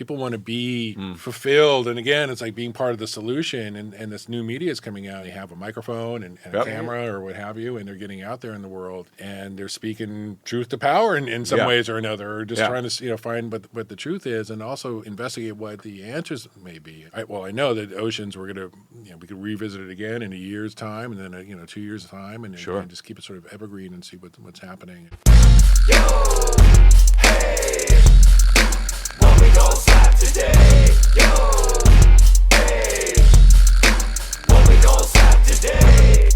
people want to be fulfilled. And again, it's like being part of the solution. And this new media is coming out. They have a microphone and a camera or what have you, and they're getting out there in the world and they're speaking truth to power in some ways or another, or just trying to find what the truth is, and also investigate what the answers may be. I know that oceans, we could revisit it again in a year's time, and then 2 years' time, and just keep it sort of evergreen and see what's happening. Yo, hey, what we gon' slap today? Yo, hey, what we gon' slap today?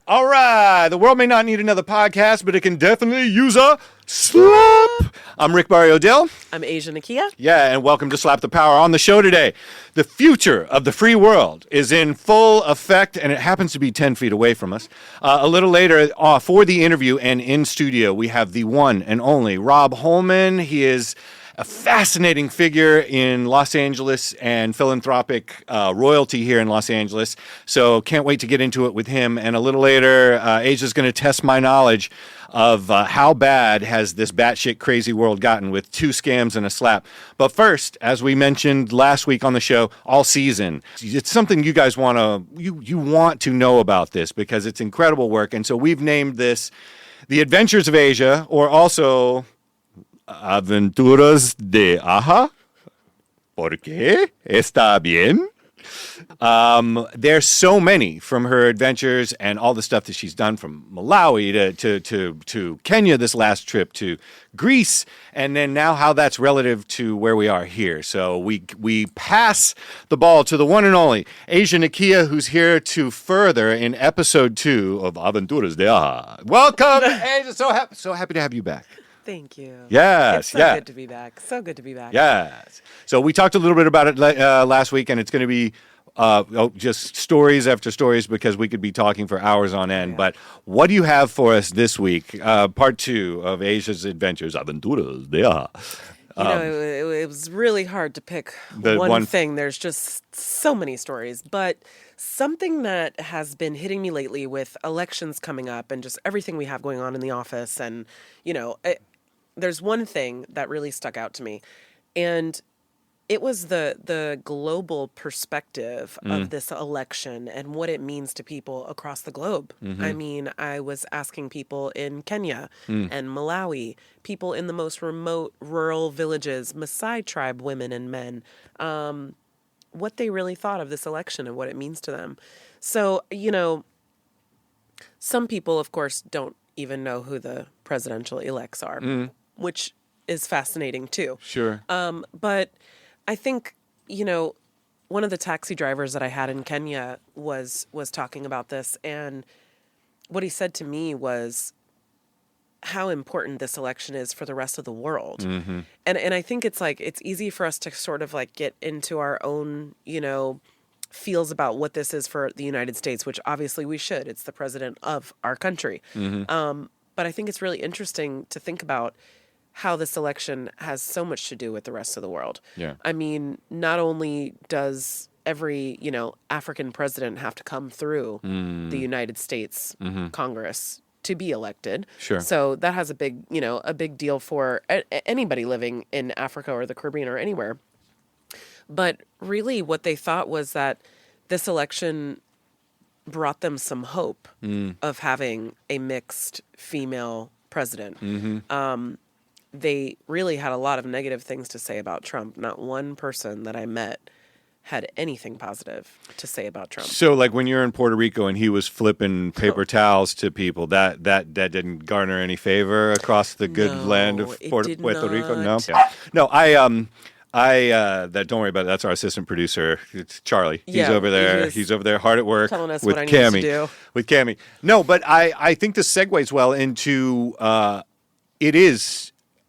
All right, the world may not need another podcast, but it can definitely use a slap. I'm Rick Barrio Dill. I'm Aja Nakia. Yeah, and welcome to Slap the Power. On the show today, the future of the free world is in full effect, and it happens to be 10 feet away from us. A little later, for the interview and in studio, we have the one and only Rob Holman. He is a fascinating figure in Los Angeles and philanthropic royalty here in Los Angeles. So can't wait to get into it with him. And a little later, Aja's going to test my knowledge of how bad has this batshit crazy world gotten with 2 scams and a slap. But first, as we mentioned last week on the show, all season, it's something you guys want to know about this because it's incredible work. And so we've named this The Adventures of Aja, or also Aventuras de Aja. ¿Por qué? ¿Está bien? There's so many from her adventures and all the stuff that she's done, from Malawi to Kenya this last trip, to Greece, and then now how that's relative to where we are here. So we pass the ball to the one and only Aja Nikiya, who's here to further in episode 2 of Aventuras de Aja. Welcome, Aja. So happy to have you back. Thank you. Yes. It's so good to be back. So good to be back. Yes. So we talked a little bit about it last week, and it's going to be just stories after stories because we could be talking for hours on end. Yeah. But what do you have for us this week? Part 2 of Aja's adventures, Aventuras de Aja. It was really hard to pick one thing. There's just so many stories. But something that has been hitting me lately with elections coming up and just everything we have going on in the office, and, there's one thing that really stuck out to me. And it was the global perspective of this election and what it means to people across the globe. Mm-hmm. I mean, I was asking people in Kenya and Malawi, people in the most remote rural villages, Maasai tribe women and men, what they really thought of this election and what it means to them. So, some people, of course, don't even know who the presidential elects are, which is fascinating too. Sure. But I think, one of the taxi drivers that I had in Kenya was talking about this, and what he said to me was how important this election is for the rest of the world. Mm-hmm. And I think it's easy for us to sort of get into our own, feels about what this is for the United States, which obviously we should. It's the president of our country. Mm-hmm. But I think it's really interesting to think about how this election has so much to do with the rest of the world. Yeah. I mean, not only does every, African president have to come through the United States Congress to be elected. Sure. So that has a big deal for anybody living in Africa or the Caribbean or anywhere. But really what they thought was that this election brought them some hope of having a mixed female president. Mm-hmm. They really had a lot of negative things to say about Trump. Not one person that I met had anything positive to say about Trump. So, when you're in Puerto Rico and he was flipping paper towels to people, that didn't garner any favor across the good land of Puerto Rico? No? Yeah. No, don't worry about it. That's our assistant producer. It's Charlie. He's over there. He's over there hard at work telling us with what I Cammie. need to do. With Cammie. No, but I think this segues well into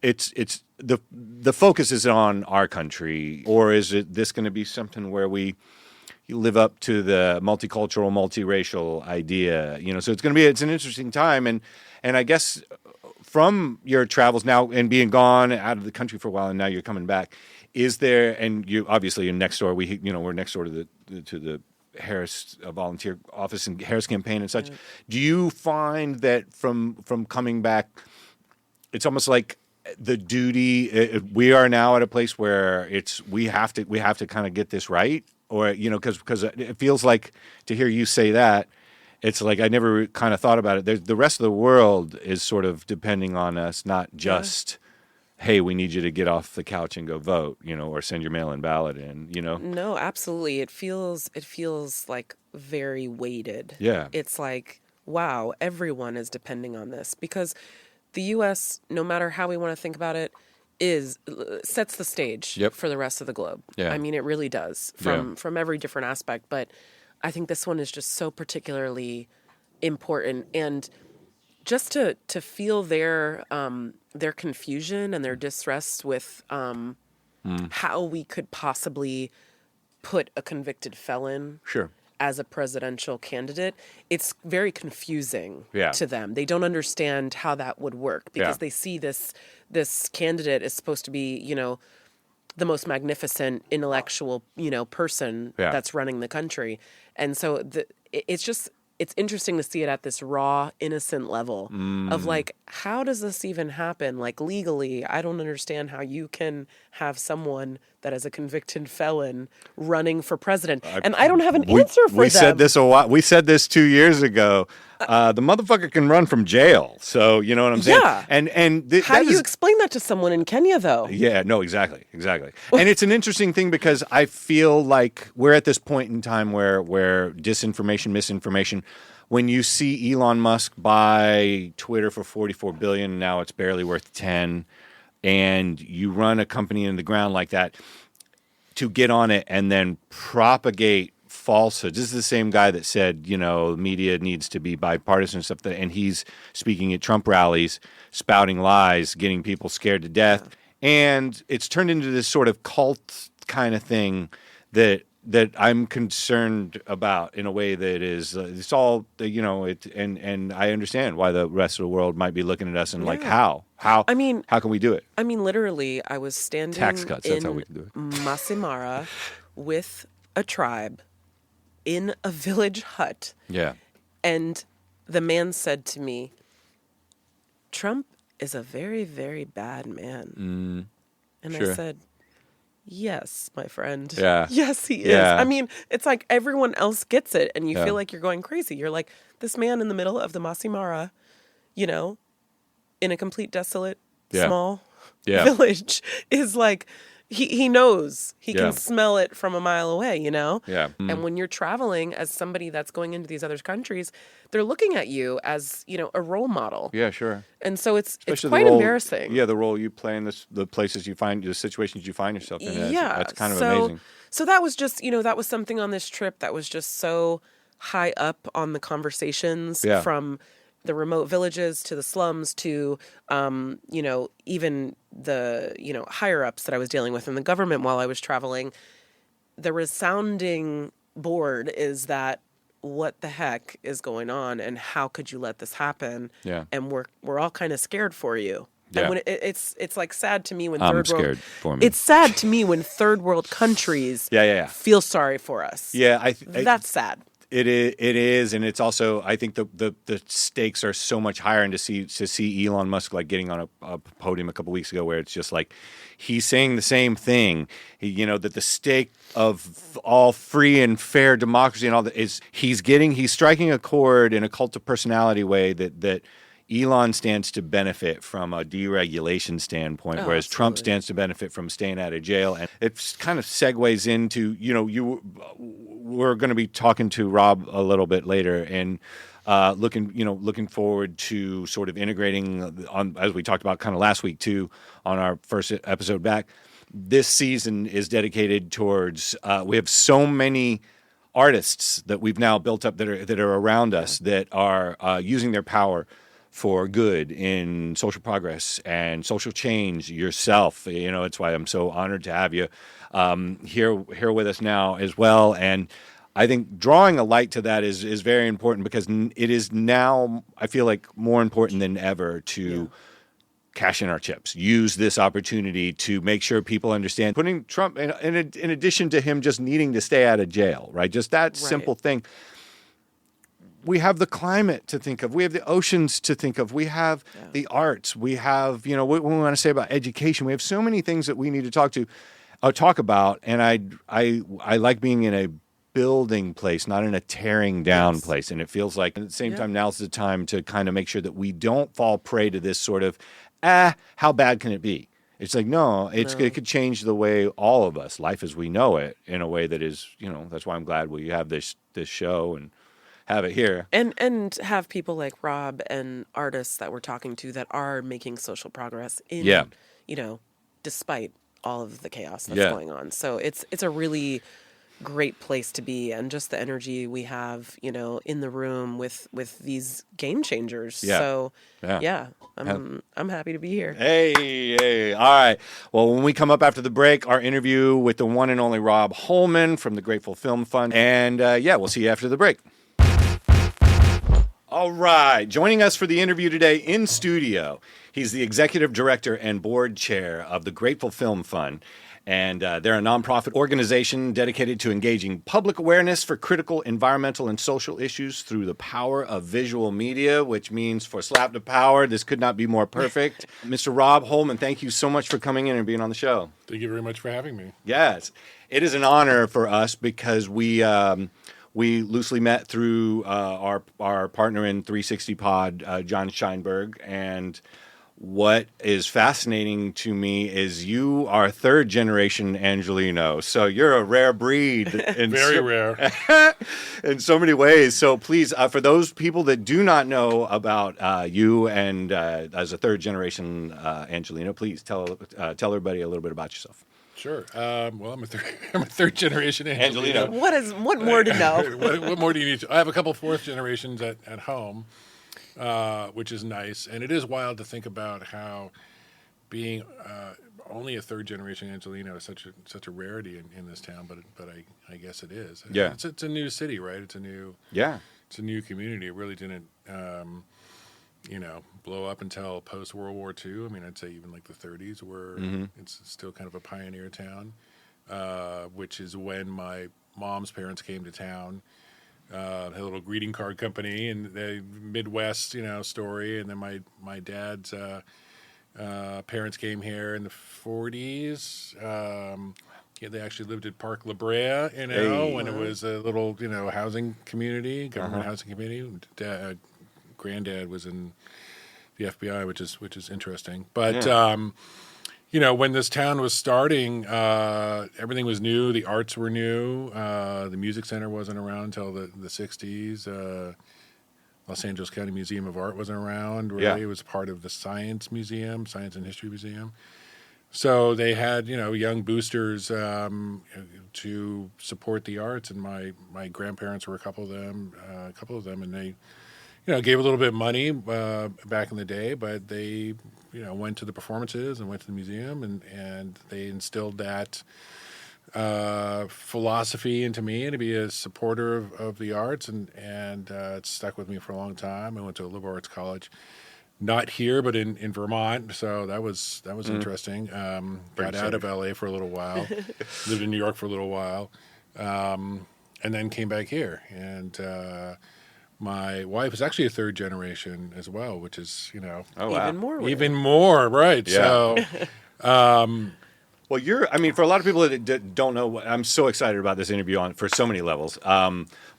it's the focus is on our country, or is this going to be something where we live up to the multicultural, multiracial idea? So it's an interesting time, and I guess from your travels now and being gone out of the country for a while, and now you're coming back, is there? And you obviously you're next door. We're next door to the Harris volunteer office and Harris campaign and such. Do you find that from coming back it's almost like the duty. We are now at a place where we have to kind of get this right, or because it feels like to hear you say that. It's like I never kind of thought about it. The rest of the world is sort of depending on us, not just, hey, we need you to get off the couch and go vote, or send your mail-in ballot in, No, absolutely. It feels like very weighted. Yeah. It's like, wow, everyone is depending on this because the U.S., no matter how we want to think about it, sets the stage for the rest of the globe. Yeah. I mean, it really does from every different aspect, but I think this one is just so particularly important, and just to feel their confusion and their distress with how we could possibly put a convicted felon as a presidential candidate, it's very confusing to them. They don't understand how that would work because they see this candidate is supposed to be, the most magnificent intellectual, person that's running the country. And so it's interesting to see it at this raw, innocent level of like, how does this even happen? Like legally, I don't understand how you can have someone that is a convicted felon running for president. And I don't have an answer for them. We said this a while. We said this 2 years ago. The motherfucker can run from jail. So you know what I'm saying? Yeah. And how do you explain that to someone in Kenya, though? Yeah. No. Exactly. And it's an interesting thing because I feel like we're at this point in time where disinformation, misinformation. When you see Elon Musk buy Twitter for $44 billion, now it's barely worth 10, and you run a company in the ground like that to get on it and then propagate falsehoods. This is the same guy that said, media needs to be bipartisan and stuff, and he's speaking at Trump rallies, spouting lies, getting people scared to death. And it's turned into this sort of cult kind of thing that I'm concerned about in a way that is, it's all, and I understand why the rest of the world might be looking at us and like, how can we do it? I mean, literally, I was standing Tax cuts, that's how we can do it. Masimara with a tribe in a village hut. Yeah. And the man said to me, Trump is a very, very bad man. And I said, yes, my friend. Yeah. Yes, he is. Yeah. I mean, it's like everyone else gets it, and you feel like you're going crazy. You're like, this man in the middle of the Masimara, in a complete desolate, small village is like, he knows. He can smell it from a mile away, Yeah. And when you're traveling as somebody that's going into these other countries, they're looking at you as, a role model. Yeah, sure. And so it's Especially quite the role, embarrassing. Yeah, the role you play in the places you find, the situations you find yourself in. That's kind of amazing. So that was just, that was something on this trip that was just so high up on the conversations from the remote villages to the slums to, even the, higher ups that I was dealing with in the government while I was traveling. The resounding board is that what the heck is going on and how could you let this happen? Yeah. And we're all kind of scared for you. Yeah. And when it's like sad to me when I'm third world. scared for me. It's sad to me when third world countries feel sorry for us. Yeah, that's sad. It is, and it's also, I think the stakes are so much higher, and to see Elon Musk like getting on a podium a couple weeks ago where it's just like he's saying the same thing, that the stake of all free and fair democracy and all that is he's striking a chord in a cult of personality way that Elon stands to benefit from a deregulation standpoint, whereas absolutely. Trump stands to benefit from staying out of jail. And it kind of segues into, we're going to be talking to Rob a little bit later and looking forward to sort of integrating on, as we talked about kind of last week too, on our first episode back. This season is dedicated towards, we have so many artists that we've now built up that are around us that are using their power for good in social progress and social change yourself. It's why I'm so honored to have you here with us now as well. And I think drawing a light to that is very important because it is now, I feel like, more important than ever to cash in our chips, use this opportunity to make sure people understand putting Trump in addition to him just needing to stay out of jail, right? Just that simple thing. we have the climate to think of. We have the oceans to think of. We have the arts. We have, what we want to say about education. We have so many things that we need to talk about. And I like being in a building place, not in a tearing down place. And it feels like at the same time, now's the time to kind of make sure that we don't fall prey to this sort of, how bad can it be? It's like, no, it could change the way all of us, life as we know it, in a way that is, that's why I'm glad we have this show and have it here. And have people like Rob and artists that we're talking to that are making social progress in, despite all of the chaos that's going on. So it's a really great place to be, and just the energy we have, in the room with these game changers. Yeah. So I'm happy to be here. Hey, all right. Well, when we come up after the break, our interview with the one and only Rob Holman from the Grateful Film Fund, and we'll see you after the break. All right, joining us for the interview today in studio, he's the executive director and board chair of the Grateful Film Fund. And they're a nonprofit organization dedicated to engaging public awareness for critical environmental and social issues through the power of visual media, which means for Slap the Power, this could not be more perfect. Mr. Rob Holman, thank you so much for coming in and being on the show. Thank you very much for having me. Yes, it is an honor for us because we loosely met through our partner in 360 Pod, John Scheinberg, and what is fascinating to me is you are third generation Angelino. So you're a rare breed. Very rare. In so many ways. So please, for those people that do not know about you and as a third generation Angelino, please tell everybody a little bit about yourself. Sure. Well, I'm a third generation Angelino. What more to know? What more do you need to? I have a couple fourth generations at home. Which is nice, and it is wild to think about how being only a third generation Angelino is such a rarity in this town. But I guess it is. Yeah, it's a new city, right? It's a new community. It really didn't blow up until post World War II. I mean, I'd say even like the 30s, where it's still kind of a pioneer town, which is when my mom's parents came to town. Had a little greeting card company and the Midwest, story. And then my dad's parents came here in the 40s. They actually lived at Park La Brea, when it was a little, housing community, government housing community. Granddad was in the FBI, which is interesting. But when this town was starting, everything was new. The arts were new. The Music Center wasn't around until the 60s. Los Angeles County Museum of Art wasn't around, really. Yeah. It was part of the Science and History Museum. So they had, young boosters to support the arts, and my grandparents were a couple of them, and they, gave a little bit of money back in the day, but they went to the performances and went to the museum, and they instilled that philosophy into me to be a supporter of the arts, and it stuck with me for a long time. I went to a liberal arts college, not here, but in Vermont, so that was interesting. Got out of LA for a little while, lived in New York for a little while, and then came back here. And my wife is actually a third generation as well, which is, even more, right? Yeah. So, well, for a lot of people that don't know, I'm so excited about this interview for so many levels.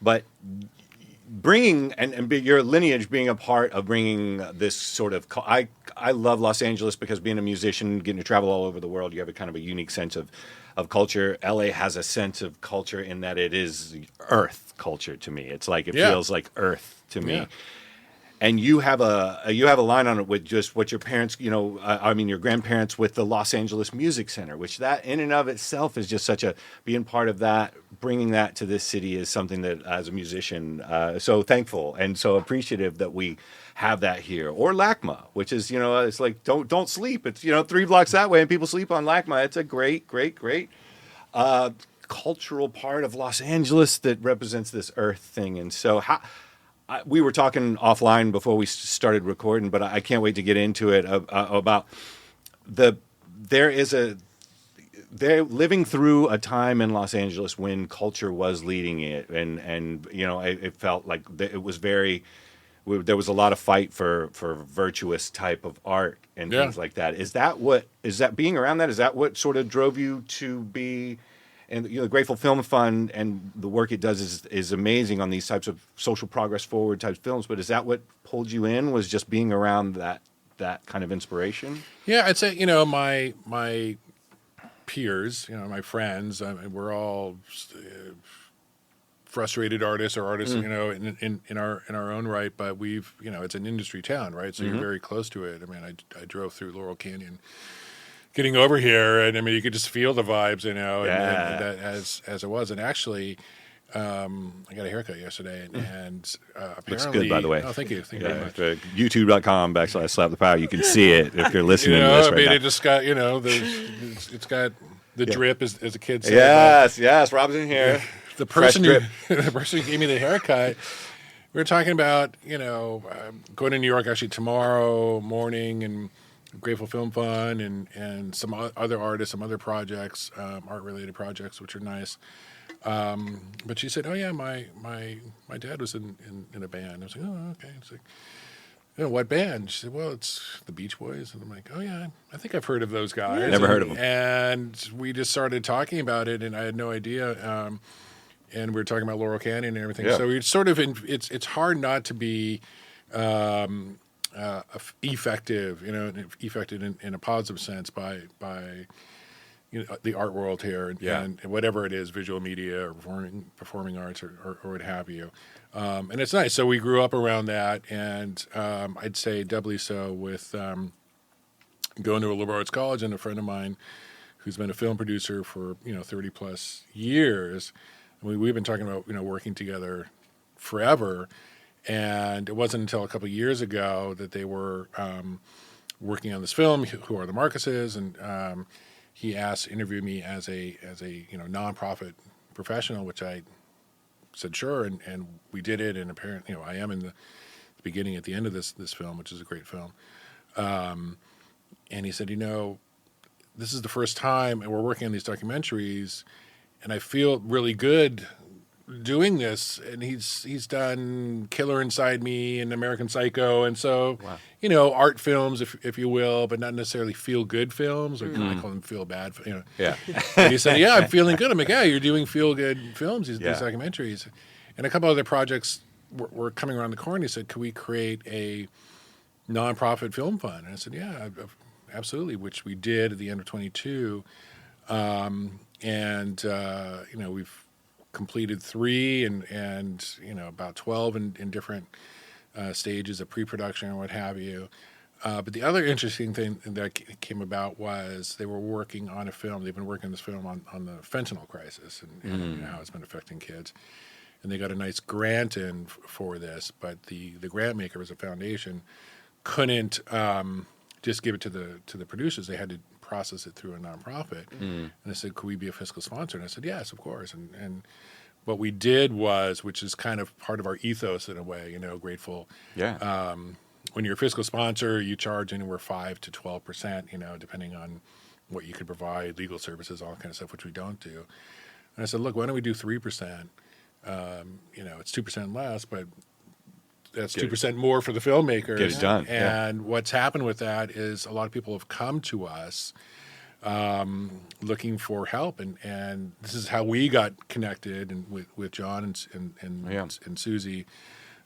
But bringing and your lineage being a part of bringing this sort of, I love Los Angeles because being a musician, getting to travel all over the world, you have a kind of a unique sense of culture. LA has a sense of culture in that it is earth culture to me. It's like, it feels like earth to me. Yeah. And you have a line on it with just what your parents, your grandparents with the Los Angeles Music Center, which that in and of itself is just being part of that, bringing that to this city is something that as a musician, so thankful and so appreciative that we have that here. Or LACMA, which is, it's like, don't sleep. It's, 3 blocks that way and people sleep on LACMA. It's a great cultural part of Los Angeles that represents this earth thing. And so we were talking offline before we started recording, but I can't wait to get into it about they're living through a time in Los Angeles when culture was leading it, and it felt like it was very. There was a lot of fight for virtuous type of art and things like that. Is that being around that? Is that what sort of drove you to be? And the Grateful Film Fund and the work it does is amazing on these types of social progress forward type films. But is that what pulled you in? Was just being around that kind of inspiration? Yeah, I'd say my peers, my friends, we're all frustrated artists or artists, in our own right. But we've, it's an industry town, right? So you're very close to it. I mean, I drove through Laurel Canyon getting over here, and I mean, you could just feel the vibes, and that as it was. And actually, I got a haircut yesterday, and apparently, looks good, by the way. Oh, thank you very much. YouTube.com/Slap the Power. You can see it if you're listening to this right now. It just got, it's got the drip, as the kids say. Yes, Rob's in here. The person who gave me the haircut, we were talking about, going to New York actually tomorrow morning, and Grateful Film Fund and some other artists, some other projects, art-related projects, which are nice. But she said, "Oh yeah, my dad was in a band." I was like, "Oh, okay." It's like, what band? She said, "Well, it's the Beach Boys." And I'm like, "Oh yeah, I think I've heard of those guys." Never heard of them. And we just started talking about it, and I had no idea. And we were talking about Laurel Canyon and everything. Yeah. So it's sort of it's hard not to be effective, effective in a positive sense by the art world here, and whatever it is, visual media or performing arts or what have you. And it's nice. So we grew up around that, and I'd say doubly so with going to a liberal arts college, and a friend of mine who's been a film producer for 30 plus years. We've been talking about working together forever, and it wasn't until a couple of years ago that they were working on this film. Who Are the Marcuses? And he asked to interview me as a nonprofit professional, which I said sure, and we did it. And apparently, I am in the beginning at the end of this film, which is a great film. And he said, this is the first time, and we're working on these documentaries, and I feel really good doing this. And he's done Killer Inside Me and American Psycho, and so art films, if you will, but not necessarily feel good films, or I call them feel bad. Yeah. And he said, "Yeah, I'm feeling good." I'm like, "Yeah, you're doing feel good films, these documentaries." And a couple other projects were coming around the corner. He said, "Could we create a nonprofit film fund?" And I said, "Yeah, absolutely," which we did at the end of 22. We've completed 3 and about 12 in different stages of pre-production or what have you. But the other interesting thing that came about was they were working on a film. They've been working on this film on the fentanyl crisis and how it's been affecting kids. And they got a nice grant in for this, but the grant maker, as a foundation, couldn't just give it to the producers. They had to process it through a nonprofit. And they said, "Could we be a fiscal sponsor?" And I said, "Yes, of course." And what we did was, which is kind of part of our ethos in a way, Grateful. Yeah. When you're a fiscal sponsor, you charge anywhere 5 to 12%, depending on what you could provide, legal services, all that kind of stuff, which we don't do. And I said, "Look, why don't we do 3%? It's 2% less, but that's 2% more for the filmmakers." Get it done. And what's happened with that is a lot of people have come to us looking for help, and this is how we got connected, and with John and Susie,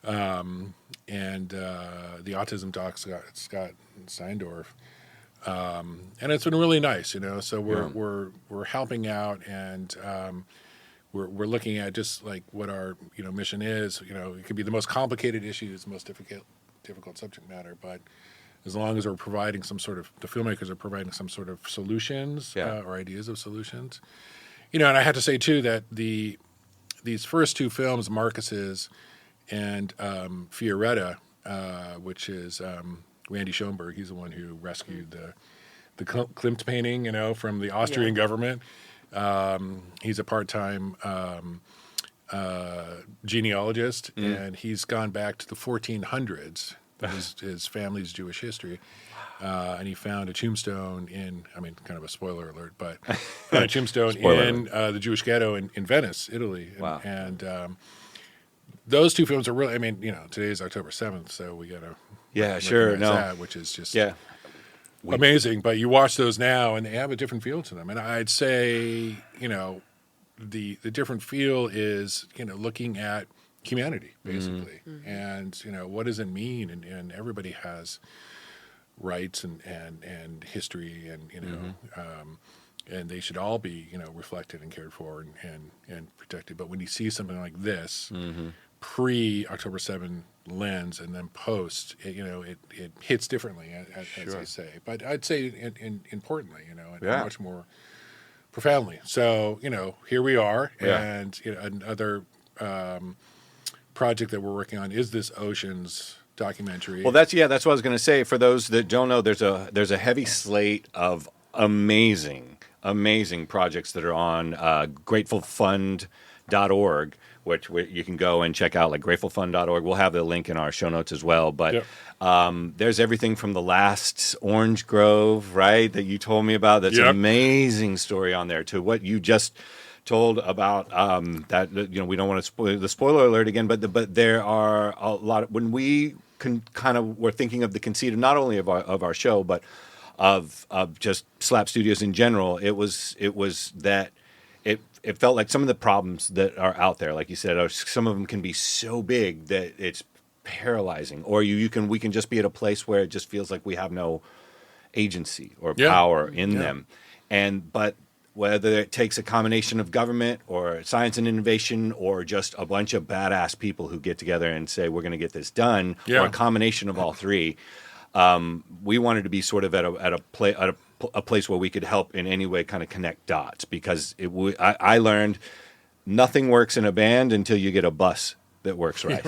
and the autism doc Scott Steindorf, and it's been really nice, So we're helping out, and we're looking at just like what our mission is. It could be the most complicated issues, the most difficult subject matter, but as long as we're providing the filmmakers are providing some sort of solutions or ideas of solutions. And I have to say too that these first 2 films, Marcuses and Fioretta, which is Randy Schoenberg, he's the one who rescued the Klimt painting, from the Austrian government. He's a part-time genealogist, and he's gone back to the 1400s. His family's Jewish history. and he found a tombstone in, I mean, kind of a spoiler alert, but found a tombstone Spoiler in the Jewish ghetto in Venice, Italy. Wow. And those two films are really, I mean, today is October 7th, so we got to that, which is just amazing. But you watch those now, and they have a different feel to them. And I'd say, the different feel is, looking at humanity, basically. Mm-hmm. And, what does it mean? And everybody has rights and history, and, and they should all be, reflected and cared for and protected. But when you see something like this, pre-October 7 lens and then post, it hits differently, as I say. But I'd say importantly, and much more profoundly. So, here we are, and another project that we're working on is this Oceans documentary. Well, that's what I was going to say. For those that don't know, there's a heavy slate of amazing projects that are on gratefulfund.org, which you can go and check out, like gratefulfund.org. We'll have the link in our show notes as well. But there's everything from the last orange grove, right, that you told me about. That's an amazing story on there, to what you just told about that. We don't want to spoil the spoiler alert again, but there are a lot of, when we were thinking of the conceit of not only of our show, but of just Slap Studios in general. It was that it felt like some of the problems that are out there, like you said, some of them can be so big that it's paralyzing, or we can just be at a place where it just feels like we have no agency or power in them. But whether it takes a combination of government or science and innovation, or just a bunch of badass people who get together and say, we're going to get this done, or a combination of all three, we wanted to be sort of at a place where we could help in any way kind of connect dots, because I learned nothing works in a band until you get a bus that works right.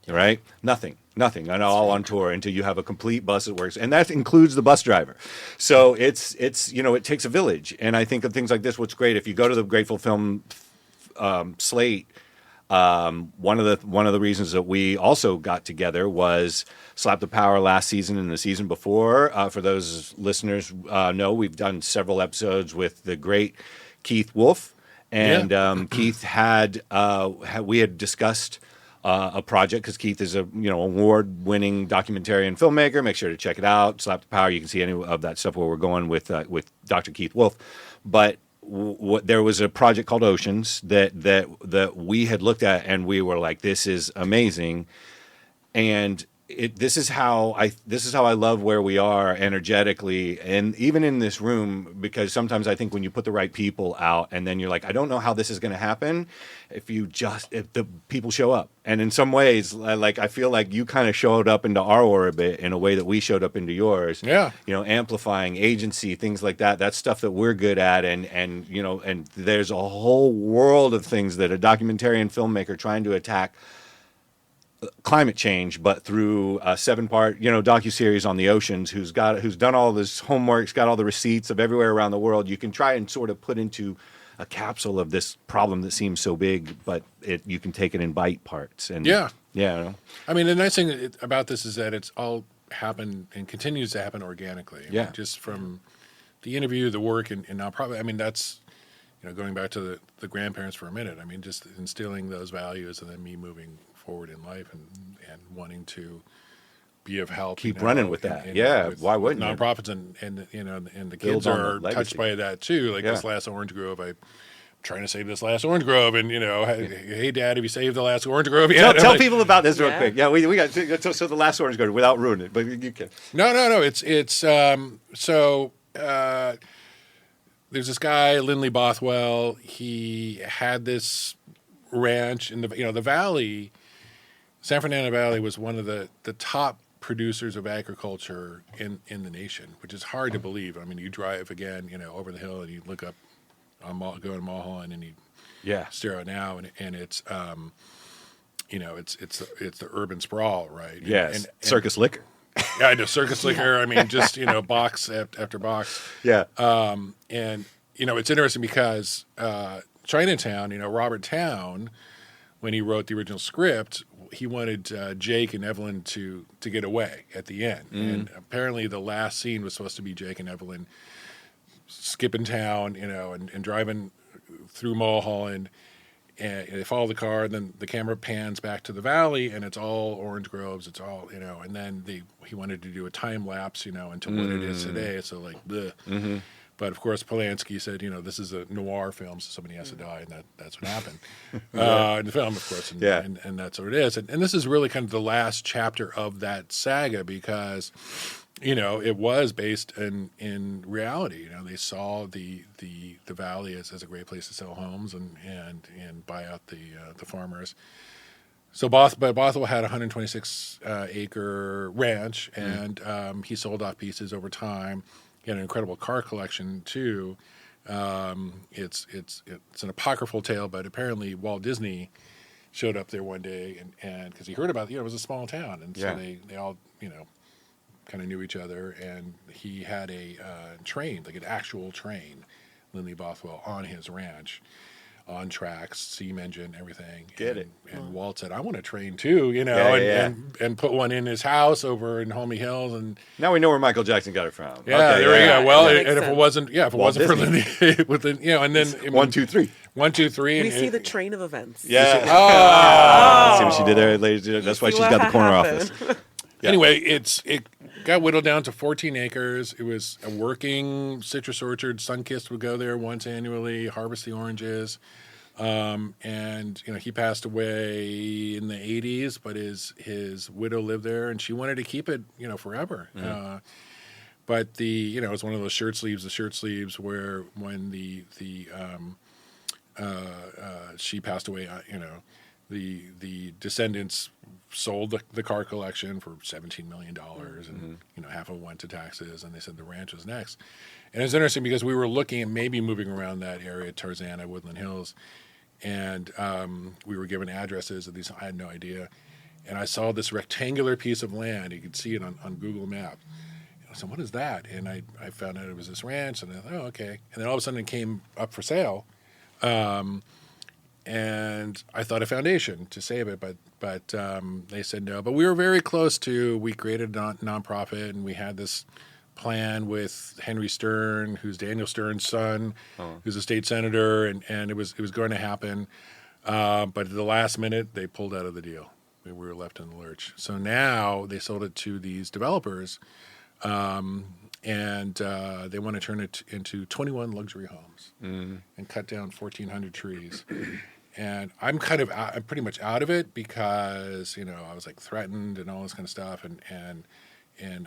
Right? Nothing. And all on tour until you have a complete bus that works, and that includes the bus driver. So it's it takes a village, and I think of things like this. What's great, if you go to the Grateful Film slate, one of the reasons that we also got together was Slap the Power last season and the season before. For those listeners know, we've done several episodes with the great Keith Wolf, and Keith we had discussed a project, because Keith is a award-winning documentarian filmmaker. Make sure to check it out. Slap the Power. You can see any of that stuff where we're going with Dr. Keith Wolf. But there was a project called Oceans that we had looked at, and we were like, this is amazing. And this is how I love where we are energetically, and even in this room, because sometimes I think when you put the right people out, and then you're like, I don't know how this is going to happen, if the people show up. And in some ways, like, I feel like you kind of showed up into our orbit in a way that we showed up into yours. Yeah. Amplifying agency, things like that. That's stuff that we're good at, and there's a whole world of things that a documentarian filmmaker trying to attack climate change, but through a 7-part, docuseries on the oceans, who's done all this homework, has got all the receipts of everywhere around the world. You can try and sort of put into a capsule of this problem that seems so big, but you can take it in bite parts. And I mean, the nice thing about this is that it's all happened and continues to happen organically. I mean, just from the interview, the work, and now probably, I mean, that's, going back to the grandparents for a minute. I mean, just instilling those values, and then me moving forward in life and wanting to be of help. Keep running with that. With why wouldn't nonprofits and the kids are touched by that too. Like this last orange grove, I'm trying to save this last orange grove, and hey Dad, have you saved the last orange grove yet? Tell people about this real quick. Yeah, we got so the last orange grove without ruining it, but you can. No. It's there's this guy, Lindley Bothwell. He had this ranch in the valley. San Fernando Valley was one of the top producers of agriculture in the nation, which is hard to believe. I mean, you drive again, over the hill, and you look up go to Mulholland, and you stare out now, and it's it's the urban sprawl, right? Yes, and Circus Liquor. Yeah, I know, Circus Liquor. I mean, just box after box. Yeah. And it's interesting because Chinatown, Robert Towne, when he wrote the original script, he wanted Jake and Evelyn to get away at the end, and apparently the last scene was supposed to be Jake and Evelyn skipping town, and driving through Mulholland. And they follow the car, and then the camera pans back to the valley, and it's all orange groves. It's all, and then he wanted to do a time lapse, into what it is today. So like, bleh. But of course, Polanski said, this is a noir film, so somebody has to die, and that's what happened in the film, of course. And that's what it is. And this is really kind of the last chapter of that saga because, it was based in reality. They saw the valley as a great place to sell homes and buy out the farmers. So Bothwell had a 126 acre ranch, and he sold off pieces over time. He had an incredible car collection too. It's an apocryphal tale, but apparently Walt Disney showed up there one day and because he heard about it was a small town, and so they all kind of knew each other, and he had a train, like an actual train, Lindley Bothwell, on his ranch, on tracks, steam engine, everything. And Walt said, I want a train too, and put one in his house over in Homey Hills. And now we know where Michael Jackson got it from. Yeah, okay, there we go. Well, yeah. and if it wasn't for Lindley, and then 1, 2, 3. 1, 2, 3. We see the train of events. Yeah. See what she did there, ladies. That's why she's got the corner office. Anyway, it got whittled down to 14 acres. It was a working citrus orchard. Sunkist would go there once annually, harvest the oranges. And he passed away in the 80s, but his widow lived there, and she wanted to keep it, forever. But it was one of those shirt sleeves where when she passed away, the descendants sold the car collection for $17 million, and half of it went to taxes, and they said the ranch was next. And it's interesting because we were looking at maybe moving around that area, Tarzana, Woodland Hills, and we were given addresses of these. I had no idea, and I saw this rectangular piece of land. You could see it on Google Maps. And I said, "What is that?" And I found out it was this ranch, and I thought, "Oh, okay." And then all of a sudden, it came up for sale. And I thought a foundation to save it, but they said no. But we were very close to. We created a nonprofit, and we had this plan with Henry Stern, who's Daniel Stern's son, who's a state senator, and it was going to happen. But at the last minute, they pulled out of the deal. We were left in the lurch. So now they sold it to these developers, and they want to turn it into 21 luxury homes and cut down 1,400 trees. And I'm pretty much out of it because I was like threatened and all this kind of stuff, and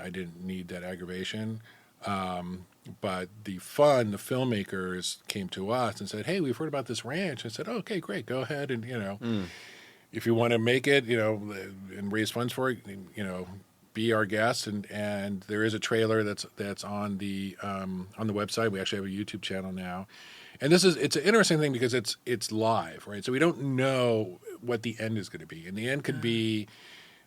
I didn't need that aggravation. But the filmmakers came to us and said, "Hey, we've heard about this ranch." I said, "Oh, okay, great, go ahead and if you want to make it, and raise funds for it, be our guest." And there is a trailer that's on the website. We actually have a YouTube channel now. And it's an interesting thing because it's live, right? So we don't know what the end is going to be. And the end could be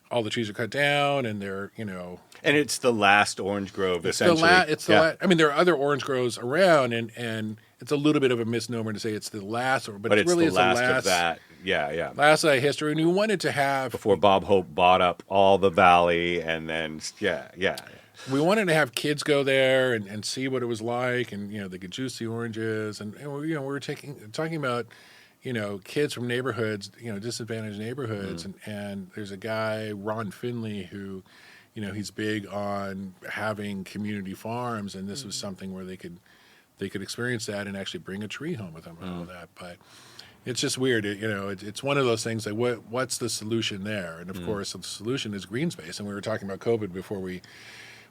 all the trees are cut down, and they're And it's the last orange grove, essentially. I mean, there are other orange groves around, and it's a little bit of a misnomer to say it's the last, but it really is the last of that. Yeah. Last of that history, and we wanted to have before Bob Hope bought up all the valley, and then we wanted to have kids go there and see what it was like, and they could juice the oranges, and we were talking about kids from neighborhoods, disadvantaged neighborhoods, and there's a guy, Ron Finley, who he's big on having community farms, and this was something where they could experience that and actually bring a tree home with them and all that. But it's just weird, it's one of those things like what's the solution there? And of course the solution is green space, and we were talking about COVID before we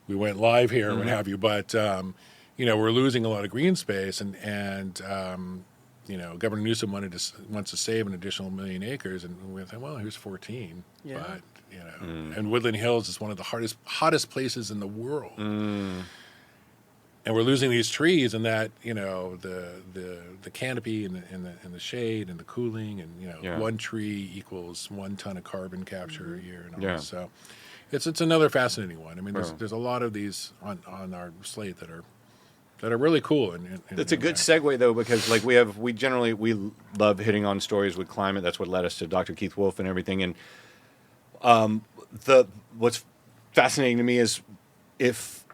went live here and what have you, but we're losing a lot of green space, and Governor Newsom wants to save an additional 1 million acres, and we thought, well, here's 14. Yeah. But and Woodland Hills is one of the hottest places in the world, and we're losing these trees, and that the canopy and the shade and the cooling, and one tree equals 1 ton of carbon capture a year, and all this. So it's another fascinating one. I mean, there's a lot of these on our slate that are really cool. That's a good segue though, because like we generally love hitting on stories with climate. That's what led us to Dr. Keith Wolf and everything. And what's fascinating to me is if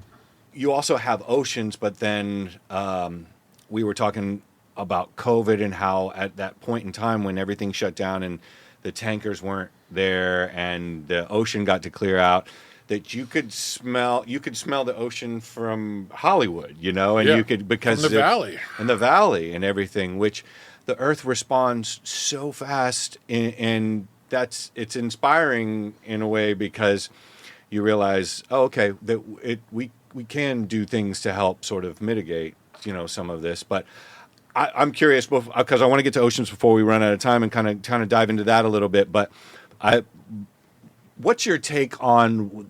you also have oceans, but then we were talking about COVID and how at that point in time when everything shut down and the tankers weren't there and the ocean got to clear out, that you could smell the ocean from Hollywood, and you could, because from the valley and the valley and everything, which the earth responds so fast, and it's inspiring in a way, because you realize, okay, that we can do things to help sort of mitigate, some of this. But I'm curious, because I want to get to oceans before we run out of time, and kind of dive into that a little bit. But what's your take on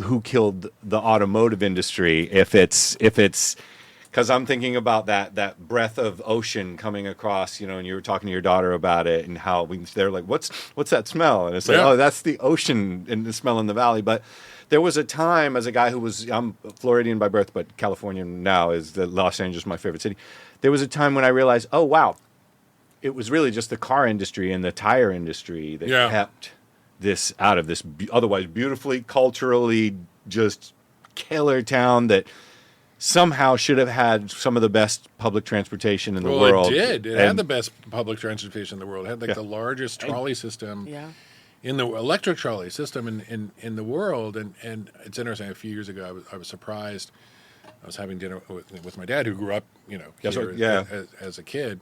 who killed the automotive industry? If it's because I'm thinking about that breath of ocean coming across, and you were talking to your daughter about it, and how they're like, what's that smell? And it's like, oh, that's the ocean and the smell in the valley. But there was a time, as a guy I'm Floridian by birth, but Californian now, is Los Angeles my favorite city. There was a time when I realized, oh wow, it was really just the car industry and the tire industry that kept this out of this otherwise beautifully, culturally just killer town that somehow should have had some of the best public transportation in the world. It did. It had the best public transportation in the world. It had the largest trolley system. Yeah. In the electric trolley system in the world. And it's interesting, a few years ago I was surprised. I was having dinner with my dad, who grew up, here as a kid.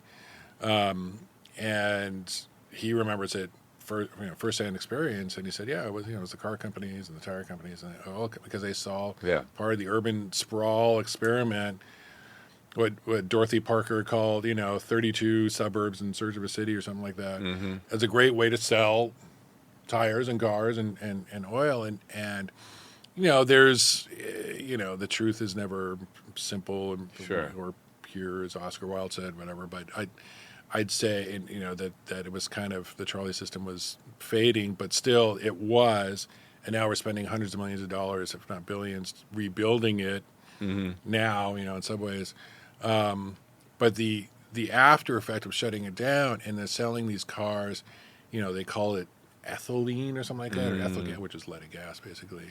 And he remembers it first-hand experience, and he said, it was the car companies and the tire companies, and all because they saw part of the urban sprawl experiment, what Dorothy Parker called, 32 suburbs in search of a city or something like that, as a great way to sell tires and cars and oil, and there's the truth is never simple or pure, as Oscar Wilde said, whatever, but I'd say, that it was kind of, the trolley system was fading, but still it was, and now we're spending hundreds of millions of dollars, if not billions, rebuilding it now, in some ways. But the after effect of shutting it down and then selling these cars, they call it ethylene or something like that, or ethyl gas, which is leaded gas, basically.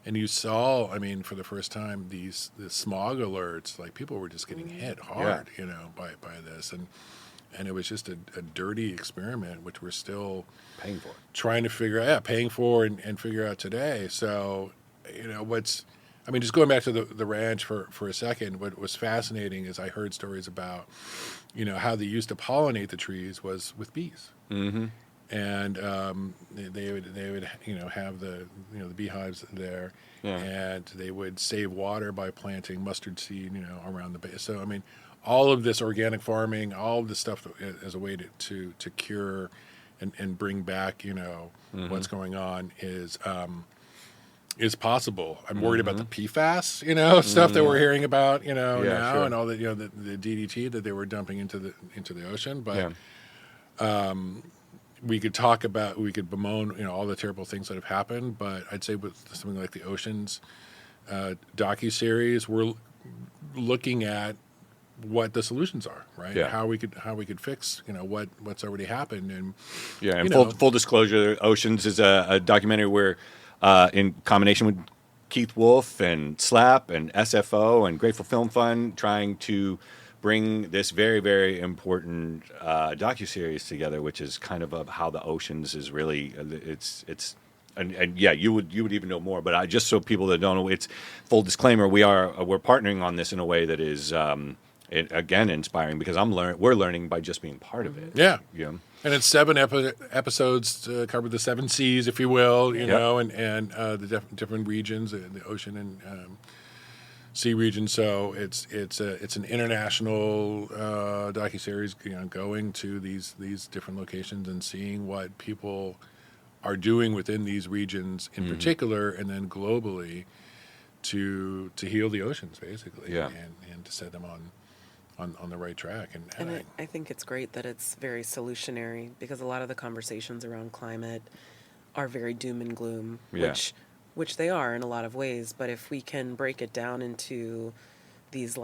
And you saw, for the first time, the smog alerts, like people were just getting hit hard, by this, and it was just a dirty experiment, which we're still paying for, trying to figure out, paying for and figure out today. So, just going back to the ranch for a second, what was fascinating is I heard stories about, how they used to pollinate the trees was with bees. And they would have the beehives there, and they would save water by planting mustard seed around the base. So all of this organic farming, all of this stuff as a way to cure and bring back what's going on is possible. I'm worried about the PFAS stuff that we're hearing about now, and all the the DDT that they were dumping into the ocean, but. We could bemoan, all the terrible things that have happened, but I'd say with something like the Oceans docuseries, we're looking at what the solutions are, right? Yeah. How we could fix, what's already happened, and full disclosure, Oceans is a documentary where, in combination with Keith Wolf and SLAP and SFO and Grateful Film Fund, trying to bring this very, very important docuseries together, which is kind of how the oceans is really you would even know more, but just so people that don't know, it's full disclaimer, we're partnering on this in a way that is again inspiring, because we're learning by just being part of it. Yeah. And it's 7 episodes to cover the 7 seas, if you will, and the different regions, the ocean and sea region. So it's an international docuseries, going to these different locations and seeing what people are doing within these regions in particular, and then globally to heal the oceans, basically, and to set them on the right track. And I think it's great that it's very solutionary, because a lot of the conversations around climate are very doom and gloom, which they are in a lot of ways. But if we can break it down into these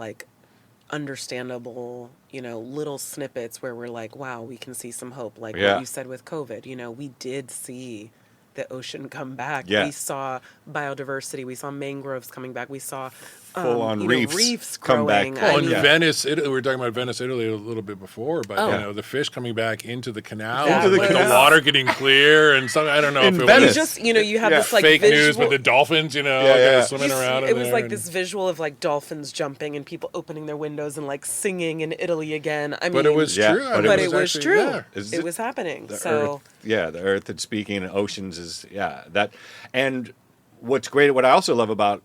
understandable, little snippets where we're like, wow, we can see some hope. Like what you said with COVID, we did see the ocean come back. Yeah. We saw biodiversity. We saw mangroves coming back. We saw Full-on reefs growing. come back. Well, in Yeah. Venice, Italy, we were talking about Venice, Italy a little bit before, but Oh. you know, the fish coming back into the canal, Into the with canal. the water getting clear, and some I don't know In if it Venice. was Just you have Yeah. this like fake visual. news with the dolphins, you know, Yeah, yeah. kind of swimming around. It in was there like and- this visual of like dolphins jumping and people opening their windows and like singing in Italy again. I mean, But it was Yeah, true. I but mean, but it was actually- true. yeah. Is It it- was happening. The So earth, the earth and speaking, and oceans is that. And what's great, what I also love about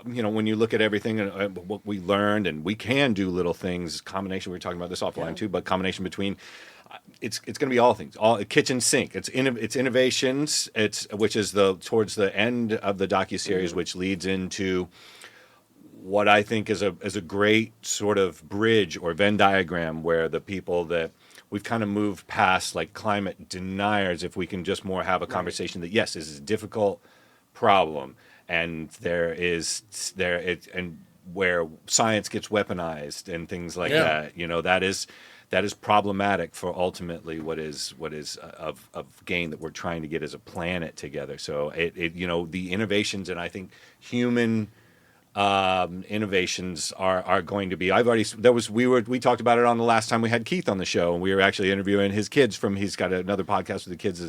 when you look at everything and what we learned, and we can do little things. Combination. We were talking about this offline too, but combination between. It's going to be all things, all kitchen sink. It's innovations. Which is towards the end of the docuseries, which leads into what I think is a great sort of bridge or Venn diagram where the people that we've kind of moved past like climate deniers, if we can just more have a conversation that yes, this is a difficult problem, and and where science gets weaponized and things like Yeah. that. That is problematic for ultimately what is of gain that we're trying to get as a planet together. So the innovations, and I think human innovations are going to be. We talked about it on the last time we had Keith on the show, and we were actually interviewing his kids he's got another podcast with the kids.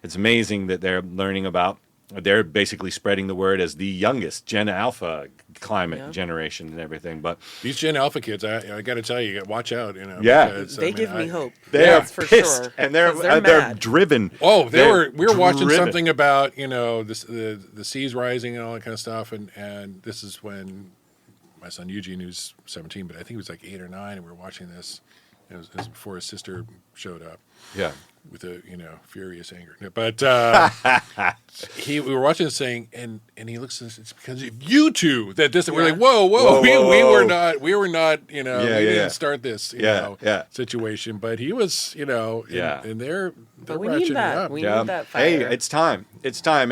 It's amazing that they're learning about. They're basically spreading the word as the youngest Gen Alpha climate generation and everything. But These Gen Alpha kids, I got to tell you, watch out. Yeah. because, they give me hope. they are That's for pissed, sure. and they're 'Cause they're mad. We driven. were They're watching driven. something about the seas rising and all that kind of stuff, and this is when my son Eugene, who's 17, but I think he was like 8 or 9, and we were watching this. It was before his sister showed up. Yeah. With a furious anger, but we were watching this thing, and he looks at us. It's because of you two that this. We're like, whoa, we were not, we didn't start this, situation. But he was, and they're But we ratcheting need it that. up. We need that fire. Hey, it's time,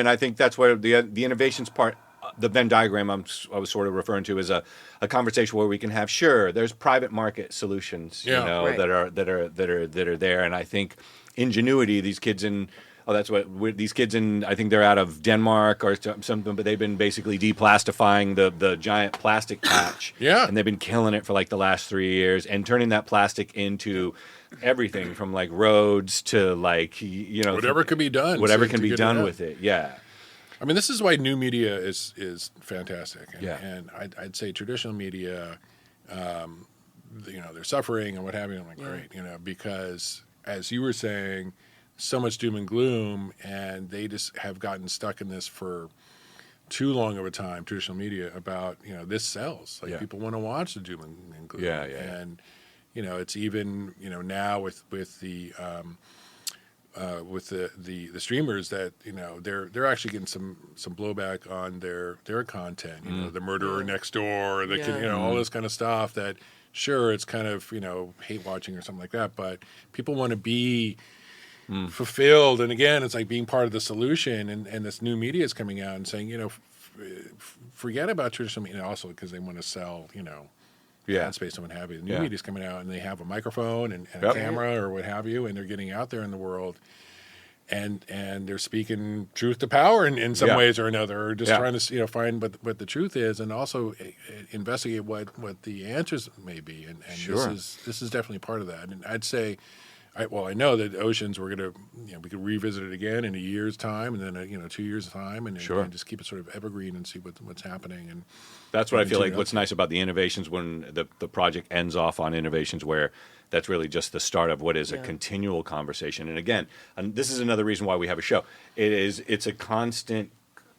and I think that's where the innovations part. The Venn diagram I was sort of referring to is a conversation where we can have there's private market solutions Right. that are there, and I think ingenuity, these kids in I think they're out of Denmark or something, but they've been basically deplastifying the giant plastic patch, and they've been killing it for like the last 3 years and turning that plastic into everything from like roads to like whatever could be done, whatever to can be get it done done. with it. Yeah. I mean, this is why new media is fantastic. And, Yeah. and I'd say traditional media, they're suffering and what have you. I'm like, great, because as you were saying, so much doom and gloom, and they just have gotten stuck in this for too long of a time, traditional media, about, this sells. Like, people want to watch the doom and gloom. Yeah. And, it's even, now with the streamers that they're actually getting some blowback on their content. The murderer next door, all this kind of stuff. That sure, it's kind of hate watching or something like that, but people want to be fulfilled. And again, it's like being part of the solution. And this new media is coming out and saying forget about traditional media, also because they want to sell ad space and what have you. The new media is coming out, and they have a microphone and a camera or what have you, and they're getting out there in the world, and they're speaking truth to power in some ways or another, or just trying to find what the truth is, and also investigate what the answers may be. And this is definitely part of that. And I'd say, I know that oceans, we're gonna we could revisit it again in a year's time, and then 2 years' time, and just keep it sort of evergreen and see what's happening. And that's what I feel like. What's nice about the innovations, when the project ends off on innovations, where that's really just the start of what is a continual conversation. And again, this is another reason why we have a show. It's a constant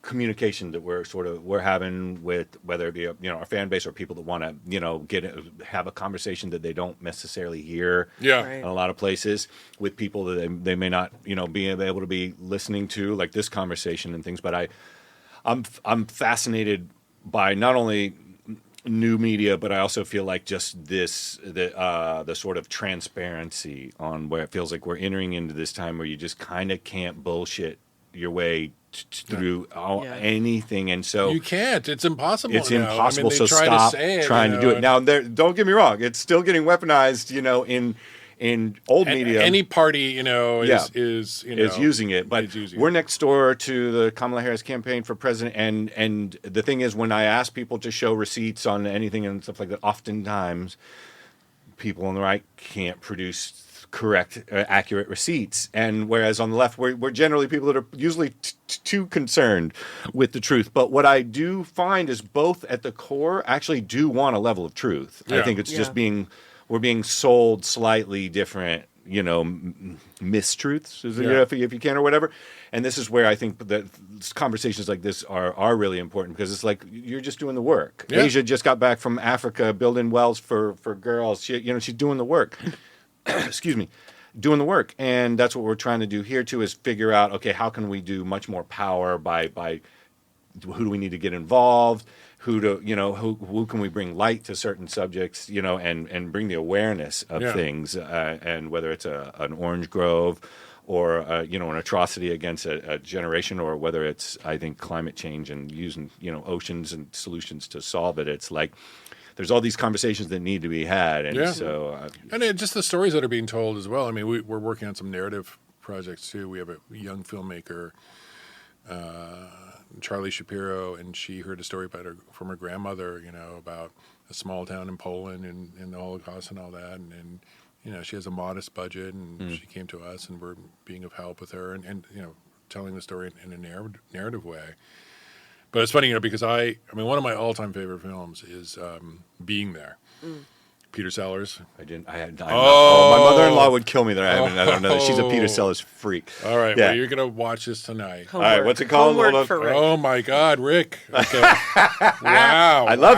communication that we're having with, whether it be our fan base or people that want to have a conversation that they don't necessarily hear in a lot of places, with people that they may not be able to be listening to, like this conversation and things. But I'm fascinated by not only new media, but I also feel like just the sort of transparency on where it feels like we're entering into this time where you just kind of can't bullshit your way through anything, and so you can't. It's impossible. It's now. impossible. I mean, so they try stop to say it, trying to do it. Now, don't get me wrong; it's still getting weaponized, in old media. Any party, you know, is using it. But is using we're it. next door to the Kamala Harris campaign for president, and the thing is, when I ask people to show receipts on anything and stuff like that, oftentimes people on the right can't produce correct, accurate receipts, and whereas on the left, we're generally people that are usually too concerned with the truth. But what I do find is both at the core actually do want a level of truth. Yeah. I think it's just we're being sold slightly different, you know, mistruths, you know, if you can, or whatever. And this is where I think that conversations like this are really important, because it's like you're just doing the work. Yeah. Asia just got back from Africa building wells for girls. She's doing the work. Excuse me, doing the work. And that's what we're trying to do here too, is figure out, okay, how can we do much more power by who do we need to get involved? Who can we bring light to certain subjects, you know, and bring the awareness of things, and whether it's an orange grove or an atrocity against a generation, or whether it's, I think, climate change and using, you know, oceans and solutions to solve it. It's like there's all these conversations that need to be had, and so and just the stories that are being told as well. I mean, we're working on some narrative projects too. We have a young filmmaker, Charlie Shapiro, and she heard a story from her grandmother, you know, about a small town in Poland and the Holocaust and all that, and you know, she has a modest budget, and she came to us, and we're being of help with her, and you know, telling the story in a narrative way. But it's funny, you know, because I mean, one of my all-time favorite films is Being There. Peter Sellers. my mother-in-law would kill me that I don't know. She's a Peter Sellers freak. All right, well, you're gonna watch this tonight. Homework. All right, what's it called? Homework Hold on. for Rick. Oh my God, Rick! Okay, wow, I love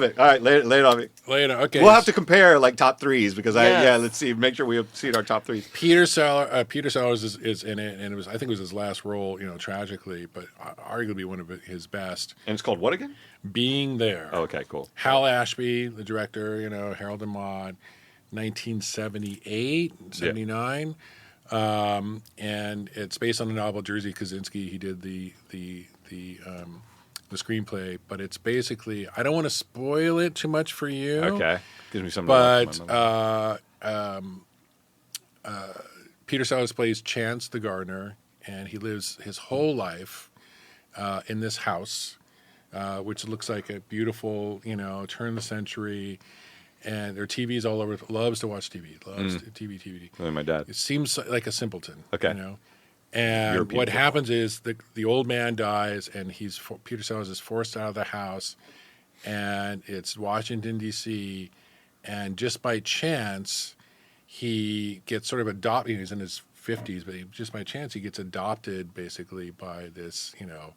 it. All right, lay it on me. Later, okay. We'll have to compare like top threes, because Yes. let's see, make sure we have seen our top threes. Peter Sellers is in it, and I think it was his last role, you know, tragically, but arguably one of his best. And it's called what again? Being There. Oh, okay, cool. Hal Ashby, the director, you know, Harold and Maude, 1978, 79. And it's based on the novel Jerzy Kosinski. He did the screenplay, but it's basically, I don't want to spoil it too much for you. Okay, gives me something. But Peter Sellers plays Chance the gardener, and he lives his whole life in this house, which looks like a beautiful, you know, turn of the century, and there are TVs all over. Loves to watch TV. Loves TV. Like my dad. It seems like a simpleton. Okay. You know. And European what people. happens is the old man dies, and Peter Sellers is forced out of the house, and it's Washington, D.C., and just by chance, he gets sort of adopted. He's in his 50s, but just by chance, he gets adopted basically by this, you know,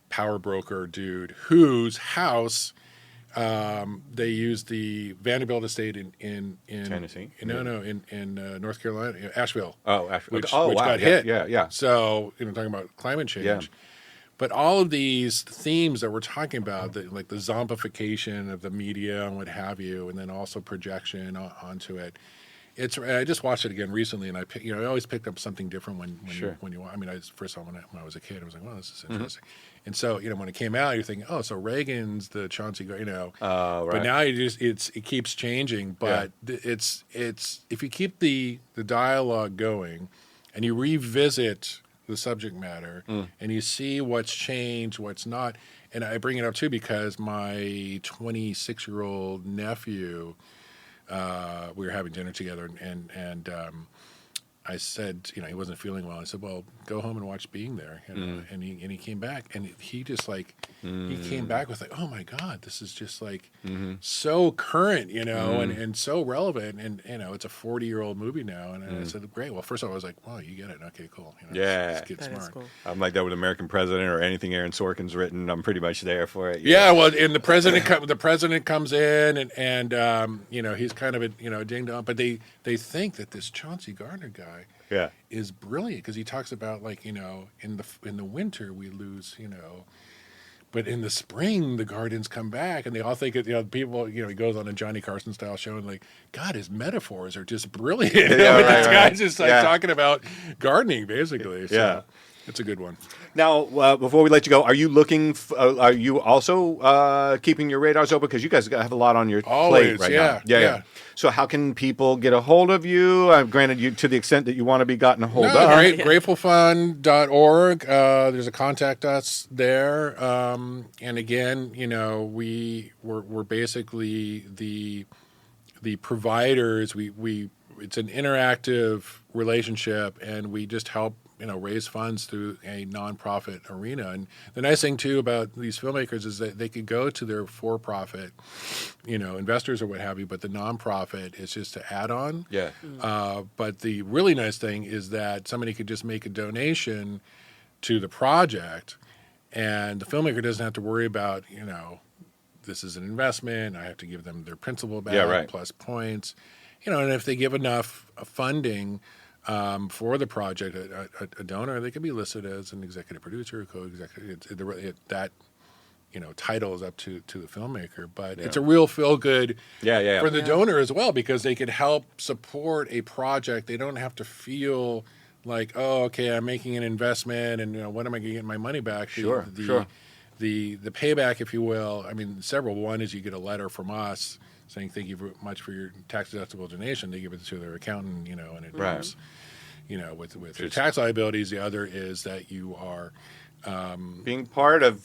power broker dude whose house they use the Vanderbilt estate in Tennessee? in North Carolina, Asheville. Oh, Asheville. Which Wow. got hit. Yeah. So, you know, talking about climate change. Yeah. But all of these themes that we're talking about, like the zombification of the media and what have you, and then also projection onto it. I just watched it again recently, and I always picked up something different when you. I mean, first saw when I was a kid, I was like, "Well, this is interesting." And so, you know, when it came out, you're thinking, "Oh, so Reagan's the Chauncey," you know. Right. But now it keeps changing. But it's if you keep the dialogue going, and you revisit the subject matter, and you see what's changed, what's not. And I bring it up too because my 26-year-old nephew. We were having dinner together, and I said, you know, he wasn't feeling well. I said, well, go home and watch Being There. You know? And he came back, and he just like he came back with like, oh my God, this is just like so current, you know, and so relevant. And you know, it's a 40-year-old movie now. And I said, great. Well, first of all, I was like, well, you get it. Okay, cool. You know, Yeah. it's That is smart. cool. I'm like that with American President or anything Aaron Sorkin's written. I'm pretty much there for it. Yeah, well, and the president comes in, and you know, he's kind of a, you know, ding dong, but they think that this Chauncey Gardner guy is brilliant because he talks about, like, you know, in the winter we lose, you know, but in the spring the gardens come back, and they all think, you know, people, you know, he goes on a Johnny Carson style show and like, God, his metaphors are just brilliant. You know, right, this right. guy's just like talking about gardening basically. So. Yeah. It's a good one. Now, before we let you go, are you looking? Are you also keeping your radars open because you guys have a lot on your Always, plate right yeah, now? yeah. So, how can people get a hold of you? Granted, you to the extent that you want to be gotten a hold of. Gratefulfund.org. There's a contact us there. And again, we're basically the providers. We it's an interactive relationship, and we just help raise funds through a nonprofit arena. And the nice thing too about these filmmakers is that they could go to their for-profit, investors or what have you, but the nonprofit is just to add on. Yeah. But the really nice thing is that somebody could just make a donation to the project, and the filmmaker doesn't have to worry about, this is an investment. I have to give them their principal back plus points. And if they give enough funding for the project, a donor, they could be listed as an executive producer, co-executive. That title is up to the filmmaker, but it's a real feel good for the donor as well, because they could help support a project. They don't have to feel like, oh, okay, I'm making an investment, and when am I going to get my money back? Sure. The payback, if you will. I mean, several. One is you get a letter from us saying thank you very much for your tax deductible donation. They give it to their accountant, and it helps, with their tax liabilities. The other is that you are being part of a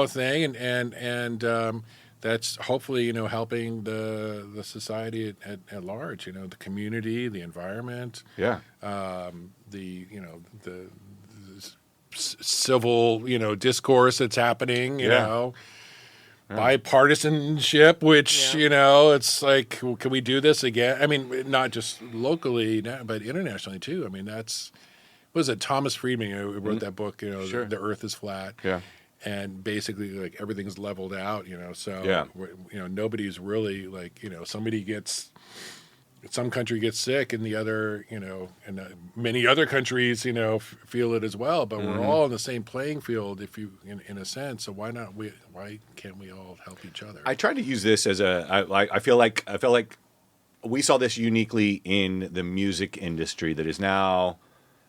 thing, and that's hopefully helping the society at large. The community, the environment. Yeah. The civil discourse that's happening. Bipartisanship, which it's like, well, can we do this again? I mean, not just locally, but internationally too. I mean, was it Thomas Friedman who wrote that book? The Earth is flat. Yeah. And basically, like, everything's leveled out. So nobody's really like some country gets sick, and the other, and many other countries, feel it as well. But we're all in the same playing field, in a sense. So why can't we all help each other? I tried to use this as I feel like we saw this uniquely in the music industry that is now,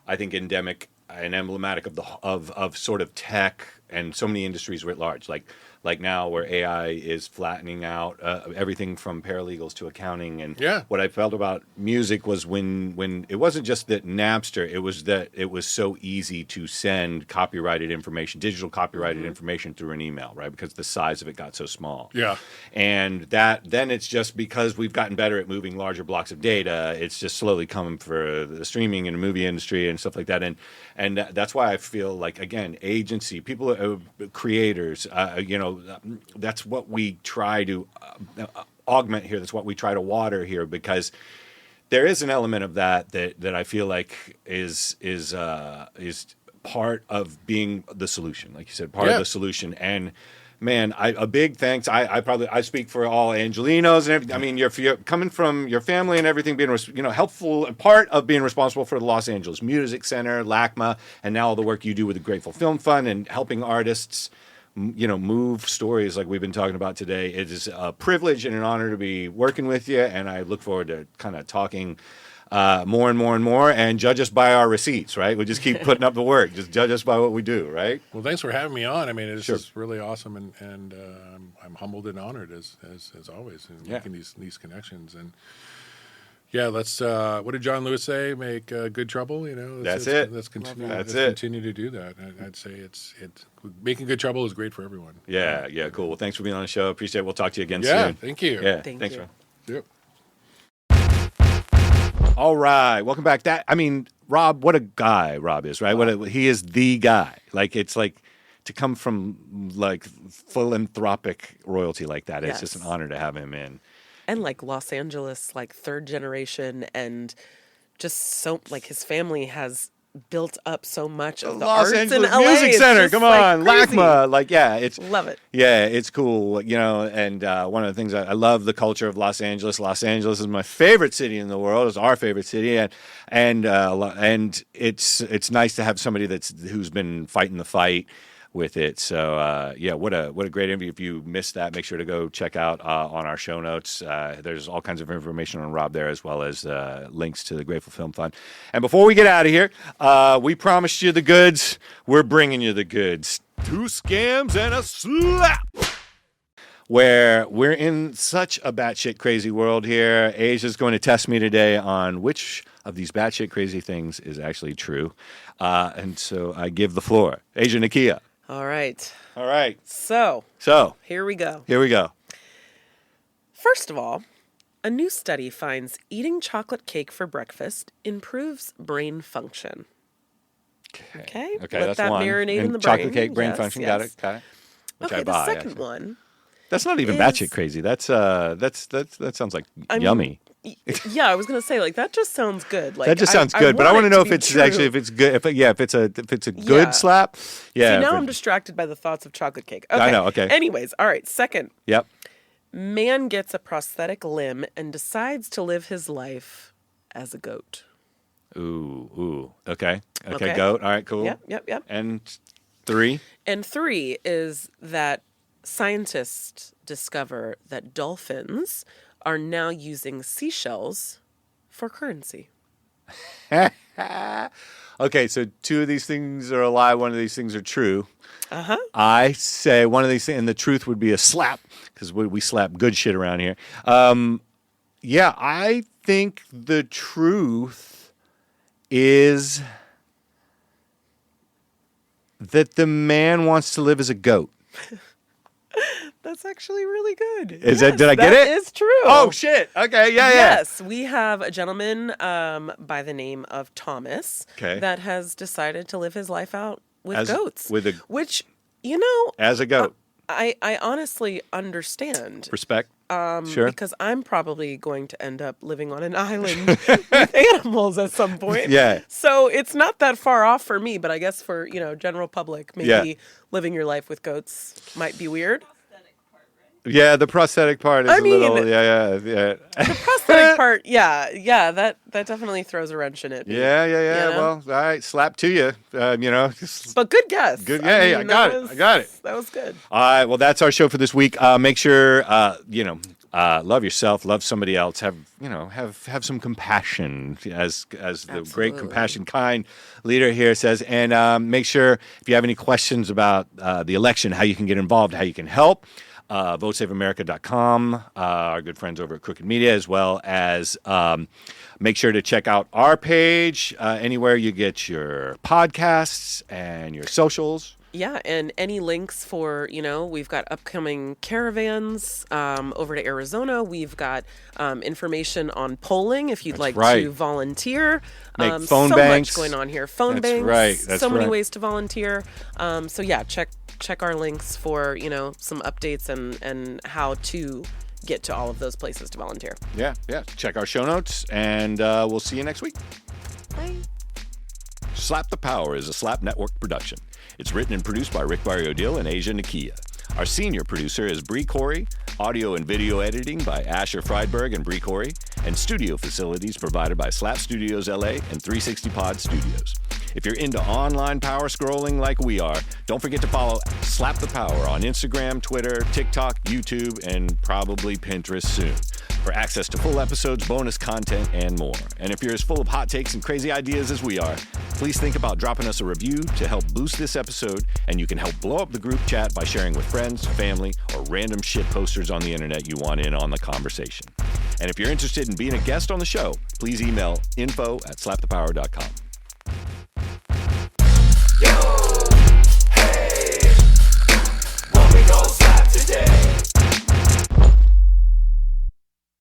I think, endemic and emblematic of sort of tech and so many industries writ large. Like now, where AI is flattening out everything from paralegals to accounting. And what I felt about music was when it wasn't just that Napster, it was that it was so easy to send copyrighted information, digital copyrighted information through an email, right? Because the size of it got so small. Yeah. And then it's just because we've gotten better at moving larger blocks of data, it's just slowly coming for the streaming and the movie industry and stuff like that. And that's why I feel like, again, agency, people, creators, that's what we try to augment here. That's what we try to water here, because there is an element of that I feel like is part of being the solution. Like you said, part of the solution. And man, a big thanks. I speak for all Angelinos and everything. I mean, you're coming from your family and everything, being helpful, part of being responsible for the Los Angeles Music Center, LACMA, and now all the work you do with the Grateful Film Fund and helping artists move stories like we've been talking about today. It is a privilege and an honor to be working with you, and I look forward to kind of talking more and more and more, and judge us by our receipts, right? We just keep putting up the work. Just judge us by what we do, right? Well, thanks for having me on. I mean, it's just really awesome, and I'm humbled and honored as always in making these connections. And let's. What did John Lewis say? Make good trouble. That's it. Let's continue. Continue to do that. I'd say it's making good trouble is great for everyone. Yeah. Cool. Well, thanks for being on the show. Appreciate it. We'll talk to you again soon. Yeah. Thank you. Yeah. Thanks, Rob. Yep. All right, welcome back. Rob, what a guy Rob is, right? He is the guy. Like, it's like to come from like philanthropic royalty like that. It's just an honor to have him in. And like Los Angeles, like third generation, and just so like his family has built up so much of the Los arts Angeles in LA. Music It's Center. just, Come like, on, crazy. LACMA. Love it. Yeah, it's cool. And one of the things I love the culture of Los Angeles. Los Angeles is my favorite city in the world. It's our favorite city, and it's nice to have somebody who's been fighting the fight with it. So what a great interview. If you missed that, make sure to go check out on our show notes. There's all kinds of information on Rob there, as well as links to the Grateful Film Fund. And before we get out of here, we promised you the goods. We're bringing you the goods. 2 scams and a slap. Where we're in such a batshit crazy world here. Asia's going to test me today on which of these batshit crazy things is actually true. And so I give the floor. Aja Nikiya. All right. So. Here we go. First of all, a new study finds eating chocolate cake for breakfast improves brain function. Okay. Let that's that one. marinate And in the chocolate brain. cake, brain Yes, function. yes. Got it. Which Okay, I buy, the second actually. one. That's not even is- batshit crazy. That sounds like yummy. Yeah, I was gonna say that just sounds good. Like That just sounds good, but I want to know if it's actually if it's good. If it's a good Yeah. slap. Yeah. See, now if I'm it- distracted by the thoughts of chocolate cake. I know, okay. Anyways, all right. Second, Yep. man gets a prosthetic limb and decides to live his life as a goat. Ooh. Okay. Okay. Goat. All right. Cool. Yep. And 3. And 3 is that scientists discover that dolphins are now using seashells for currency. Okay. So 2 of these things are a lie. 1 of these things are true. Uh-huh. I say one of these things, and the truth would be a slap, because we slap good shit around here. Yeah, I think the truth is that the man wants to live as a goat. That's actually really good. Is that? Did I get it? That is true. Oh shit! Okay, yeah. Yes, we have a gentleman by the name of Thomas Okay. that has decided to live his life out with goats. with a- which, As a goat, I honestly understand. respect. Sure. Because I'm probably going to end up living on an island with animals at some point. Yeah. So it's not that far off for me, but I guess for, general public, maybe Yeah. living your life with goats might be weird. Yeah, the prosthetic part is I a little. mean- Yeah. The prosthetic part, yeah, that definitely throws a wrench in it. Yeah. You know? Well, all right, slap to you. But good guess. Good- yeah, I got it. I got it. That was good. All right. Well, that's our show for this week. Make sure love yourself, love somebody else. Have some compassion, as the great Absolutely. compassion kind leader here says. And make sure if you have any questions about the election, how you can get involved, how you can help. VoteSaveAmerica.com, our good friends over at Crooked Media, as well as make sure to check out our page anywhere you get your podcasts and your socials. Yeah, and any links for, we've got upcoming caravans over to Arizona. We've got information on polling if you'd like right. to volunteer. Make phone so banks. much going on here. Phone That's banks. right. That's so many right. ways to volunteer. So yeah, check our links for, some updates and how to get to all of those places to volunteer. Yeah. Check our show notes, and we'll see you next week. Bye. Slap the Power is a Slap Network production. It's written and produced by Rick Barrio Dill and Aja Nikiya. Our senior producer is Bri Coorey, audio and video editing by Asher Friedberg and Bri Coorey, and studio facilities provided by Slap Studios LA and 360 Pod Studios. If you're into online power scrolling like we are, don't forget to follow Slap the Power on Instagram, Twitter, TikTok, YouTube, and probably Pinterest soon for access to full episodes, bonus content, and more. And if you're as full of hot takes and crazy ideas as we are, please think about dropping us a review to help boost this episode, and you can help blow up the group chat by sharing with friends, family, or random shit posters on the internet you want in on the conversation. And if you're interested in being a guest on the show, please email info@slapthepower.com.